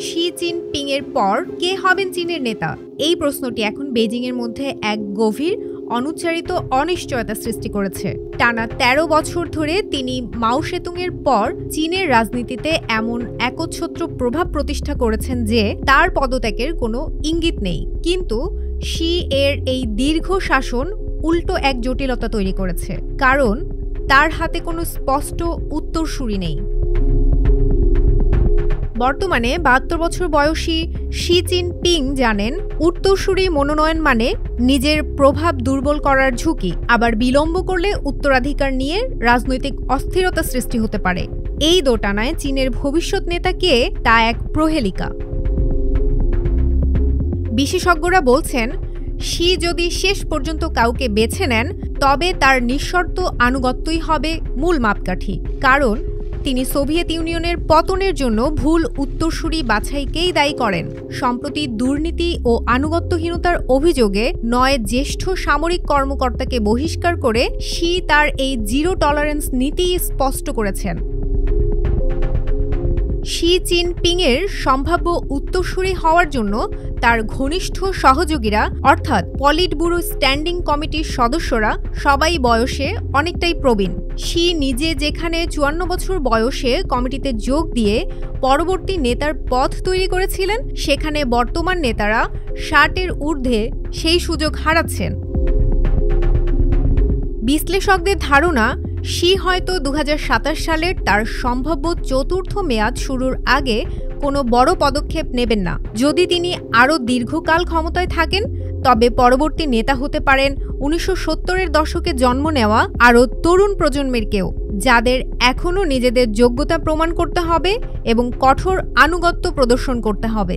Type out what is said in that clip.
Xi Jinping এর পর কে হবেন চীনের নেতা? এই প্রশ্নটি এখন বেজিং এর মধ্যে এক গভীর অনুচ্চারিত অনিশ্চয়তা সৃষ্টি করেছে। টানা ১৩ বছর ধরে তিনি মাও সেতুং এর পর চীনের রাজনীতিতে এমন একচ্ছত্র প্রভাব প্রতিষ্ঠা করেছেন যে তার পদত্যাগের কোনো ইঙ্গিত নেই। কিন্তু শি এর এই দীর্ঘ শাসন উল্টো এক জটিলতা তৈরি করেছে, কারণ তার হাতে কোনো স্পষ্ট উত্তরসূরি নেই। বর্তমানে ৭২ বছর বয়সী শি জিনপিং জানেন, উত্তরসূরি মনোনয়ন মানে নিজের প্রভাব দুর্বল করার ঝুঁকি, আবার বিলম্ব করলে উত্তরাধিকার নিয়ে রাজনৈতিক অস্থিরতা সৃষ্টি হতে পারে। এই দোটানায় চীনের ভবিষ্যৎ নেতা কে তা এক প্রহেলিকা। বিশেষজ্ঞরা বলছেন, শি যদি শেষ পর্যন্ত কাউকে বেছে নেন তবে তার নিঃশর্ত আনুগত্যই হবে মূল মাপকাঠি, কারণ তিনি সোভিয়েত ইউনিয়নের পতনের জন্য ভুল উত্তরসূরি বাছাইকেই দায়ী করেন। সম্প্রতি দুর্নীতি ও আনুগত্যহীনতার অভিযোগে ৯ জ্যেষ্ঠ সামরিক কর্মকর্তাকে বহিষ্কার করে শি তার এই জিরো টলারেন্স নীতি স্পষ্ট করেছেন। শি জিনপিংয়ের সম্ভাব্য উত্তরসূরি হওয়ার জন্য তার ঘনিষ্ঠ সহযোগীরা অর্থাৎ পলিট ব্যুরো স্ট্যান্ডিং কমিটির সদস্যরা সবাই বয়সে অনেকটাই প্রবীণ। শি নিজে যেখানে ৫৪ বছর বয়সে কমিটিতে যোগ দিয়ে পরবর্তী নেতার পথ তৈরি করেছিলেন, সেখানে বর্তমান নেতারা ৬০-এর ঊর্ধ্বে সেই সুযোগ হারাচ্ছেন। বিশ্লেষকদের ধারণা, শি হয়তো ২০২৭ সালের তার সম্ভাব্য চতুর্থ মেয়াদ শুরুর আগে কোনো বড় পদক্ষেপ নেবেন না। যদি তিনি আরও দীর্ঘকাল ক্ষমতায় থাকেন তবে পরবর্তী নেতা হতে পারেন ১৯৭০-এর দশকে জন্ম নেওয়া আরও তরুণ প্রজন্মের কেউ, যাদের এখনও নিজেদের যোগ্যতা প্রমাণ করতে হবে এবং কঠোর আনুগত্য প্রদর্শন করতে হবে।